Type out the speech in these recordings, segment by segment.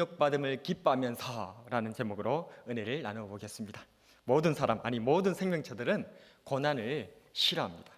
능력받음을 기뻐하면서라는 제목으로 은혜를 나누어 보겠습니다. 모든 사람, 모든 생명체들은 고난을 싫어합니다.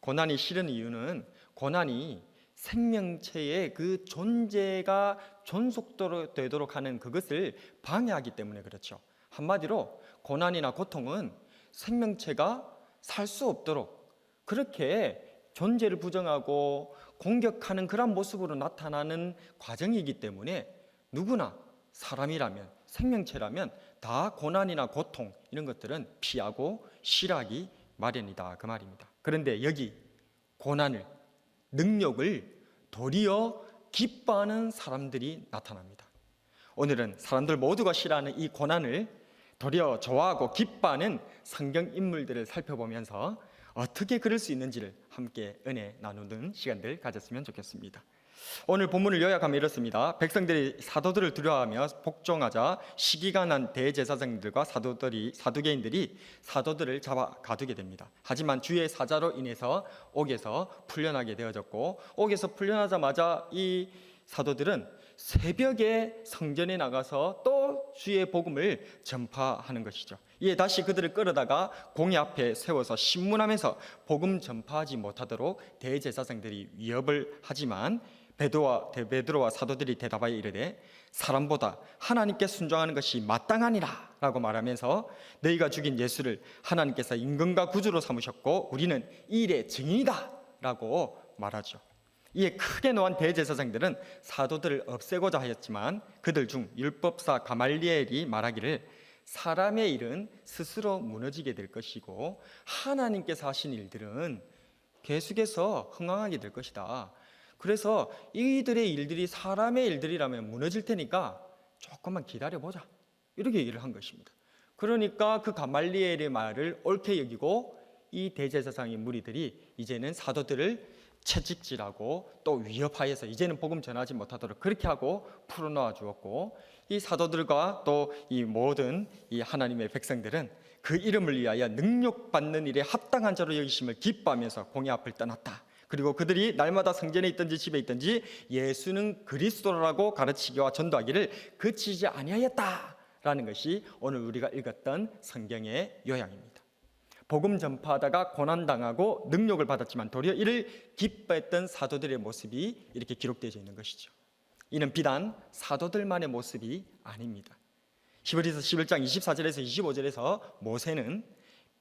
고난이 싫은 이유는 고난이 생명체의 그 존재가 존속되도록 하는 그것을 방해하기 때문에 그렇죠. 한마디로 고난이나 고통은 생명체가 살 수 없도록 그렇게 존재를 부정하고 공격하는 그런 모습으로 나타나는 과정이기 때문에 누구나 사람이라면, 생명체라면 다 고난이나 고통 이런 것들은 피하고 싫어하기 마련이다 그 말입니다. 그런데 여기 고난을, 능력을 도리어 기뻐하는 사람들이 나타납니다. 오늘은 사람들 모두가 싫어하는 이 고난을 도리어 좋아하고 기뻐하는 성경 인물들을 살펴보면서 어떻게 그럴 수 있는지를 함께 은혜 나누는 시간들 가졌으면 좋겠습니다. 오늘 본문을 요약하면 이렇습니다. 백성들이 사도들을 두려워하며 복종하자 시기가 난 대제사장들과 사두개인들이 사도들을 잡아 가두게 됩니다. 하지만 주의 사자로 인해서 옥에서 풀려나게 되어졌고, 옥에서 풀려나자마자 이 사도들은 새벽에 성전에 나가서 또 주의 복음을 전파하는 것이죠. 이에 다시 그들을 끌어다가 공회 앞에 세워서 신문하면서 복음 전파하지 못하도록 대제사장들이 위협을 하지만 베드로와 사도들이 대답하여 이르되 사람보다 하나님께 순종하는 것이 마땅하니라 라고 말하면서 너희가 죽인 예수를 하나님께서 임금과 구주로 삼으셨고 우리는 이 일의 증인이다 라고 말하죠. 이에 크게 노한 대제사장들은 사도들을 없애고자 하였지만 그들 중 율법사 가말리엘이 말하기를 사람의 일은 스스로 무너지게 될 것이고 하나님께서 하신 일들은 계속해서 흥왕하게 될 것이다. 그래서 이들의 일들이 사람의 일들이라면 무너질 테니까 조금만 기다려보자 이렇게 얘기를 한 것입니다. 그러니까 그 가말리엘의 말을 옳게 여기고 이 대제사장의 무리들이 이제는 사도들을 채찍질하고 또 위협하여서 이제는 복음 전하지 못하도록 그렇게 하고 풀어놓아 주었고, 이 사도들과 또 이 모든 이 하나님의 백성들은 그 이름을 위하여 능력받는 일에 합당한 자로 여기심을 기뻐하면서 공회 앞을 떠났다. 그리고 그들이 날마다 성전에 있든지 집에 있든지 예수는 그리스도라고 가르치기와 전도하기를 그치지 아니하였다라는 것이 오늘 우리가 읽었던 성경의 요약입니다. 복음 전파하다가 고난당하고 능력을 받았지만 도리어 이를 기뻐했던 사도들의 모습이 이렇게 기록되어 있는 것이죠. 이는 비단 사도들만의 모습이 아닙니다. 히브리서 11장 24절에서 25절에서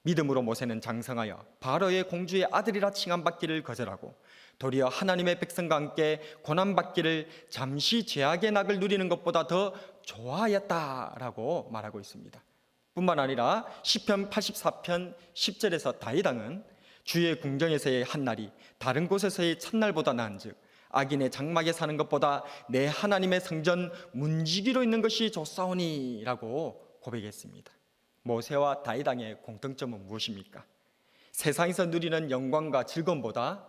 믿음으로 모세는 장성하여 바로의 공주의 아들이라 칭함받기를 거절하고 도리어 하나님의 백성과 함께 고난받기를 잠시 죄악의 낙을 누리는 것보다 더 좋아하였다라고 말하고 있습니다. 뿐만 아니라 시편 84편 10절에서 다윗왕은 주의 궁정에서의 한날이 다른 곳에서의 첫날보다 나은즉 악인의 장막에 사는 것보다 내 하나님의 성전 문지기로 있는 것이 좋사오니 라고 고백했습니다. 모세와 다윗왕의 공통점은 무엇입니까? 세상에서 누리는 영광과 즐거움보다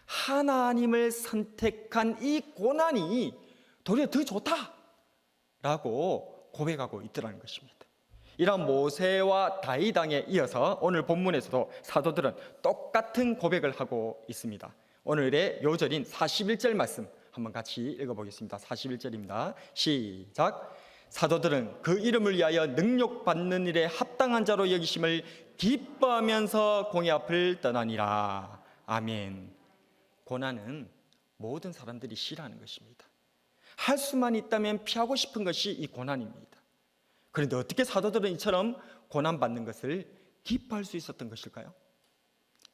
하나님을 선택한 이 고난이 도리어 더 좋다라고 고백하고 있더라는 것입니다. 이런 모세와 다윗왕에 이어서 오늘 본문에서도 사도들은 똑같은 고백을 하고 있습니다. 오늘의 요절인 41절 말씀 한번 같이 읽어보겠습니다. 41절입니다. 시작. 사도들은 그 이름을 위하여 능력받는 일에 합당한 자로 여기심을 기뻐하면서 공회 앞을 떠나니라. 아멘. 고난은 모든 사람들이 싫어하는 것입니다. 할 수만 있다면 피하고 싶은 것이 이 고난입니다. 그런데 어떻게 사도들은 이처럼 고난받는 것을 기뻐할 수 있었던 것일까요?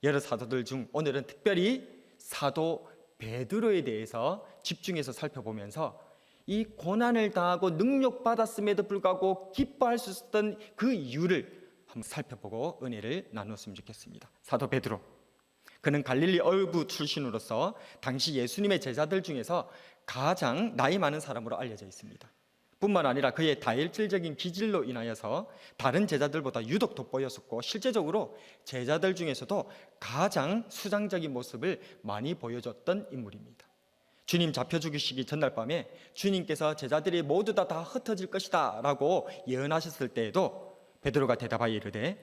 여러 사도들 중 오늘은 특별히 사도 베드로에 대해서 집중해서 살펴보면서 이 고난을 당하고 능력받았음에도 불구하고 기뻐할 수 있었던 그 이유를 한번 살펴보고 은혜를 나누었으면 좋겠습니다. 사도 베드로, 그는 갈릴리 어부 출신으로서 당시 예수님의 제자들 중에서 가장 나이 많은 사람으로 알려져 있습니다. 뿐만 아니라 그의 다혈질적인 기질로 인하여서 다른 제자들보다 유독 돋보였었고 실제적으로 제자들 중에서도 가장 수장적인 모습을 많이 보여줬던 인물입니다. 주님 잡혀 죽으시기 전날 밤에 주님께서 제자들이 모두 다 흩어질 것이다 라고 예언하셨을 때에도 베드로가 대답하여 이르되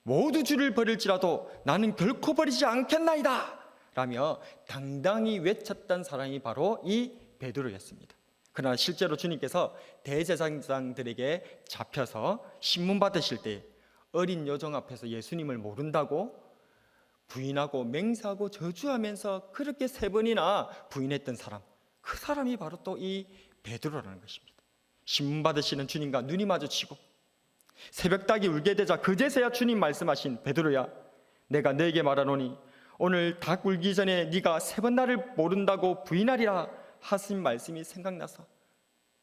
모두 주를 버릴지라도 나는 결코 버리지 않겠나이다 라며 당당히 외쳤던 사람이 바로 이 베드로였습니다. 그러나 실제로 주님께서 대제사장들에게 잡혀서 신문 받으실 때 어린 여종 앞에서 예수님을 모른다고 부인하고 맹세하고 저주하면서 그렇게 3번이나 부인했던 사람, 그 사람이 바로 또 이 베드로라는 것입니다. 신문 받으시는 주님과 눈이 마주치고 새벽닭이 울게 되자 그제서야 주님 말씀하신, 베드로야, 내가 너에게 말하노니 오늘 닭 울기 전에 네가 3번 나를 모른다고 부인하리라 하신 말씀이 생각나서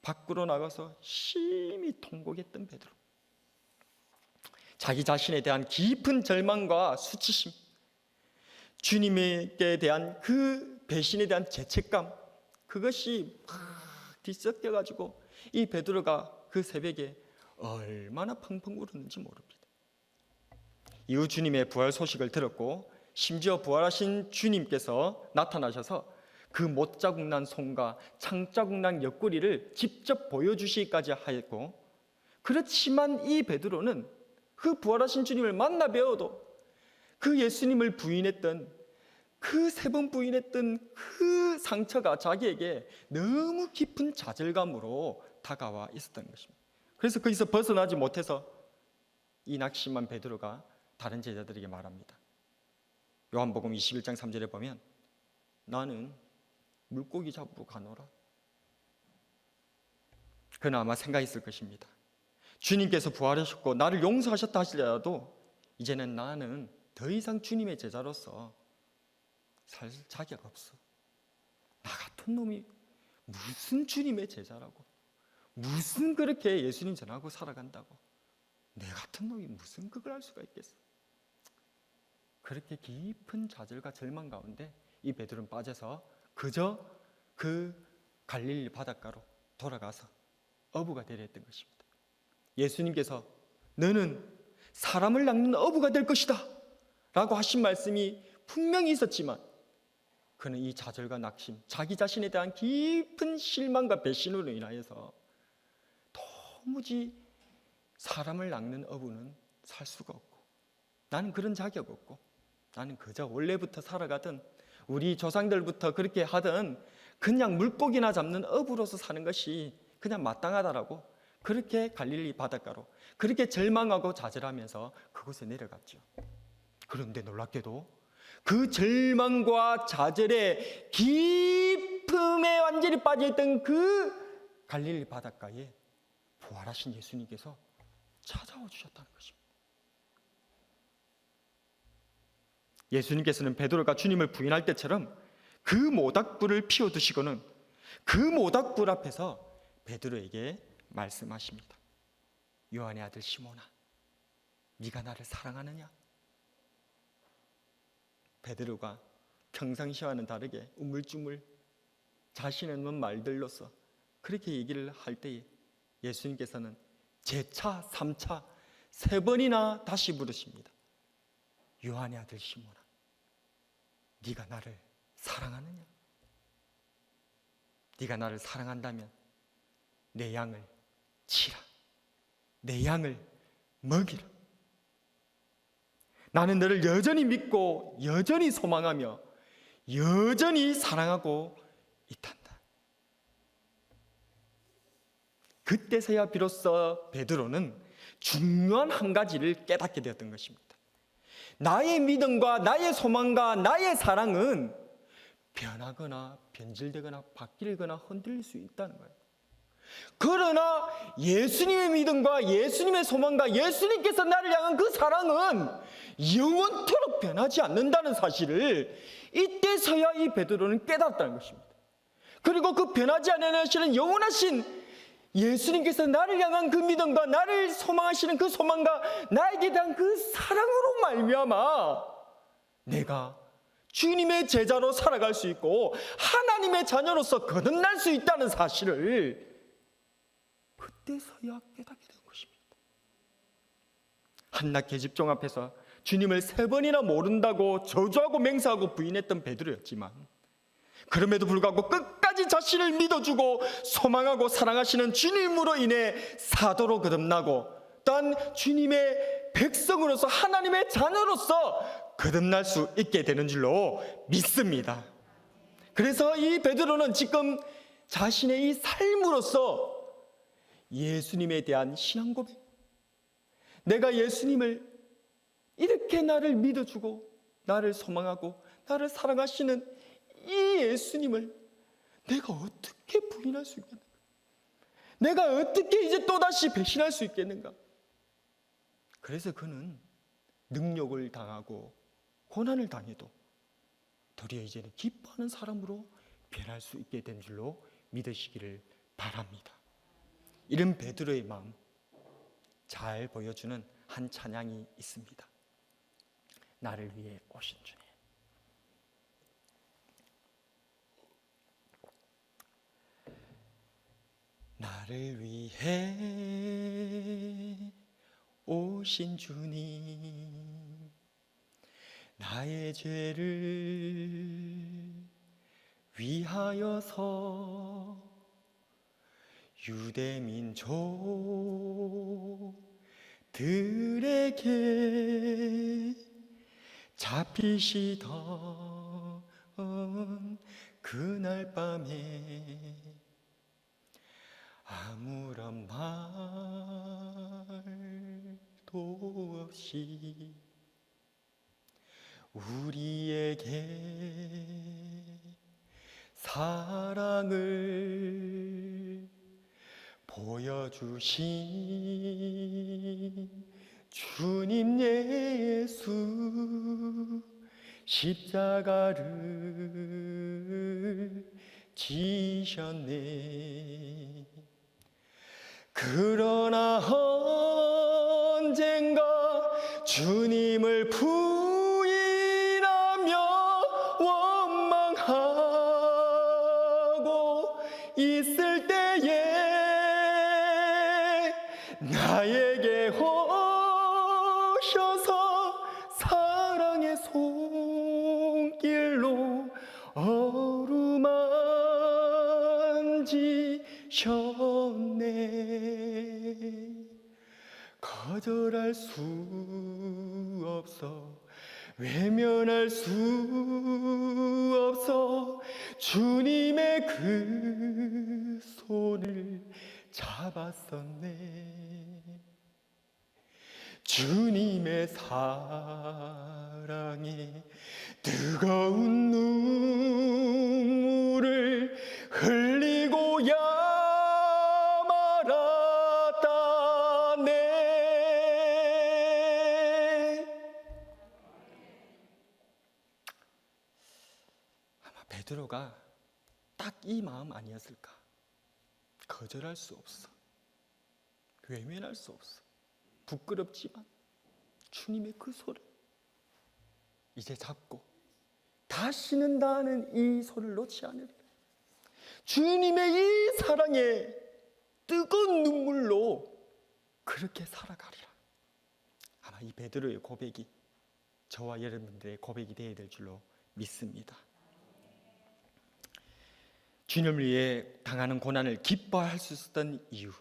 밖으로 나가서 심히 통곡했던 베드로. 자기 자신에 대한 깊은 절망과 수치심, 주님에게 대한 그 배신에 대한 죄책감, 그것이 막 뒤섞여가지고 이 베드로가 그 새벽에 얼마나 펑펑 울었는지 모릅니다. 이후 주님의 부활 소식을 들었고 심지어 부활하신 주님께서 나타나셔서 그 못자국 난 손과 창자국 난 옆구리를 직접 보여주시기까지 하였고, 그렇지만 이 베드로는 그 부활하신 주님을 만나 뵈어도 그 예수님을 부인했던, 그 3번 부인했던 그 상처가 자기에게 너무 깊은 좌절감으로 다가와 있었던 것입니다. 그래서 거기서 벗어나지 못해서 이 낙심한 베드로가 다른 제자들에게 말합니다. 요한복음 21장 3절에 보면 나는 물고기 잡으러 가노라. 그는 아마 생각했을 것입니다. 주님께서 부활하셨고 나를 용서하셨다 하시더라도 이제는 나는 더 이상 주님의 제자로서 살 자격 없어. 나 같은 놈이 무슨 주님의 제자라고, 무슨 그렇게 예수님 전하고 살아간다고, 내 같은 놈이 무슨 그걸 할 수가 있겠어. 그렇게 깊은 좌절과 절망 가운데 이 베드로는 빠져서 그저 그 갈릴리 바닷가로 돌아가서 어부가 되려 했던 것입니다. 예수님께서 너는 사람을 낚는 어부가 될 것이다 라고 하신 말씀이 분명히 있었지만 그는 이 좌절과 낙심, 자기 자신에 대한 깊은 실망과 배신으로 인하여서 도무지 사람을 낚는 어부는 살 수가 없고, 나는 그런 자격 없고, 나는 그저 원래부터 살아가던 우리 조상들부터 그렇게 하던 그냥 물고기나 잡는 어부로서 사는 것이 그냥 마땅하다라고 그렇게 갈릴리 바닷가로 그렇게 절망하고 좌절하면서 그곳에 내려갔죠. 그런데 놀랍게도 그 절망과 좌절의 깊음에 완전히 빠져있던 그 갈릴리 바닷가에 부활하신 예수님께서 찾아와 주셨다는 것입니다. 예수님께서는 베드로가 주님을 부인할 때처럼 그 모닥불을 피워두시고는 그 모닥불 앞에서 베드로에게 말씀하십니다. 요한의 아들 시몬아, 네가 나를 사랑하느냐? 베드로가 평상시와는 다르게 우물쭈물 자신 없는 말들로서 그렇게 얘기를 할 때에 예수님께서는 재차 3차 3번이나 다시 부르십니다. 요한의 아들 시몬아, 네가 나를 사랑하느냐? 네가 나를 사랑한다면 내 양을 치라, 내 양을 먹이라. 나는 너를 여전히 믿고 여전히 소망하며 여전히 사랑하고 있단다. 그때서야 비로소 베드로는 중요한 한 가지를 깨닫게 되었던 것입니다. 나의 믿음과 나의 소망과 나의 사랑은 변하거나 변질되거나 바뀌거나 흔들릴 수 있다는 거예요. 그러나 예수님의 믿음과 예수님의 소망과 예수님께서 나를 향한 그 사랑은 영원토록 변하지 않는다는 사실을 이때서야 이 베드로는 깨닫다는 것입니다. 그리고 그 변하지 않으시는 영원하신 예수님께서 나를 향한 그 믿음과 나를 소망하시는 그 소망과 나에게 대한 그 사랑으로 말미암아 내가 주님의 제자로 살아갈 수 있고 하나님의 자녀로서 거듭날 수 있다는 사실을 그때서야 깨닫게 된 것입니다. 한낱 계집종 앞에서 주님을 3번이나 모른다고 저주하고 맹세하고 부인했던 베드로였지만 그럼에도 불구하고 끝까지 자신을 믿어주고 소망하고 사랑하시는 주님으로 인해 사도로 거듭나고 또한 주님의 백성으로서 하나님의 자녀로서 거듭날 수 있게 되는 줄로 믿습니다. 그래서 이 베드로는 지금 자신의 이 삶으로서 예수님에 대한 신앙 고백, 내가 예수님을 이렇게 나를 믿어주고 나를 소망하고 나를 사랑하시는 이 예수님을 내가 어떻게 부인할 수 있겠는가? 내가 어떻게 이제 또다시 배신할 수 있겠는가? 그래서 그는 능력을 당하고 고난을 당해도 도리어 이제는 기뻐하는 사람으로 변할 수 있게 된 줄로 믿으시기를 바랍니다. 이런 베드로의 마음 잘 보여주는 한 찬양이 있습니다. 나를 위해 오신 주님. 나를 위해 오신 주님, 나의 죄를 위하여서 유대 민족들에게 잡히시던 그날 밤에 아무런 말도 없이 우리에게 사랑을 보여주신 주님 예수, 십자가를 지셨네. 그러나 언젠가 주님을 부인하며 원망하고 있을 때에 나에게 오셔서 사랑의 손길로 어루만지셨네. 거절할 수 없어, 외면할 수 없어 주님의 그 손을 잡았었네. 주님의 사랑에 뜨거운 눈물을 흘리고야 말았다네. 아마 베드로가 딱 이 마음 아니었을까? 거절할 수 없어, 외면할 수 없어, 부끄럽지만 주님의 그 손을 이제 잡고 다시는 나는 이 손을 놓지 않으리라. 주님의 이 사랑에 뜨거운 눈물로 그렇게 살아가리라. 아마 이 베드로의 고백이 저와 여러분들의 고백이 되어야 될 줄로 믿습니다. 주님을 위해 당하는 고난을 기뻐할 수 있었던 이유,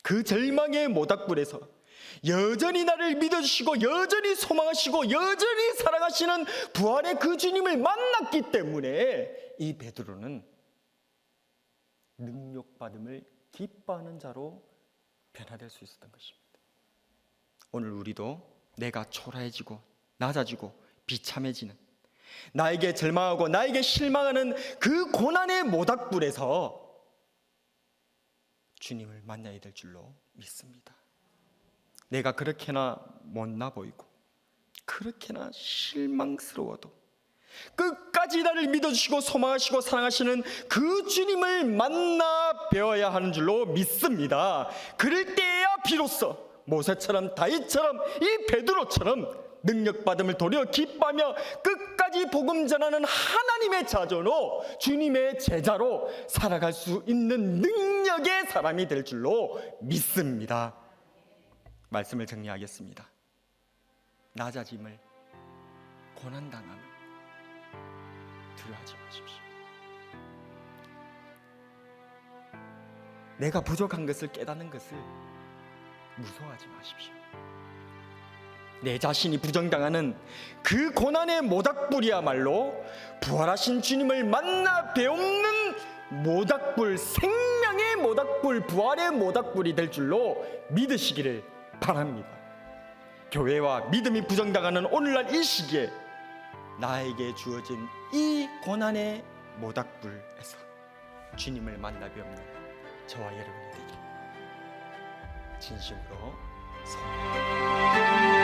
그 절망의 모닥불에서 여전히 나를 믿어주시고 여전히 소망하시고 여전히 사랑하시는 부활의 그 주님을 만났기 때문에 이 베드로는 능력받음을 기뻐하는 자로 변화될 수 있었던 것입니다. 오늘 우리도 내가 초라해지고 낮아지고 비참해지는, 나에게 절망하고 나에게 실망하는 그 고난의 모닥불에서 주님을 만나야 될 줄로 믿습니다. 내가 그렇게나 못나 보이고 그렇게나 실망스러워도 끝까지 나를 믿어주시고 소망하시고 사랑하시는 그 주님을 만나 배워야 하는 줄로 믿습니다. 그럴 때야 비로소 모세처럼 다윗처럼 이 베드로처럼 능력받음을 도리어 기뻐하며 끝까지 복음 전하는 하나님의 자손으로 주님의 제자로 살아갈 수 있는 능력의 사람이 될 줄로 믿습니다. 말씀을 정리하겠습니다. 낮아짐을, 고난당함을 두려워하지 마십시오. 내가 부족한 것을 깨닫는 것을 무서워하지 마십시오. 내 자신이 부정당하는 그 고난의 모닥불이야말로 부활하신 주님을 만나 배우는 모닥불, 생명의 모닥불, 부활의 모닥불이 될 줄로 믿으시기를 바랍니다. 교회와 믿음이 부정당하는 오늘날 이 시기에 나에게 주어진 이 고난의 모닥불에서 주님을 만나뵙는 저와 여러분이 되길 진심으로 소원합니다.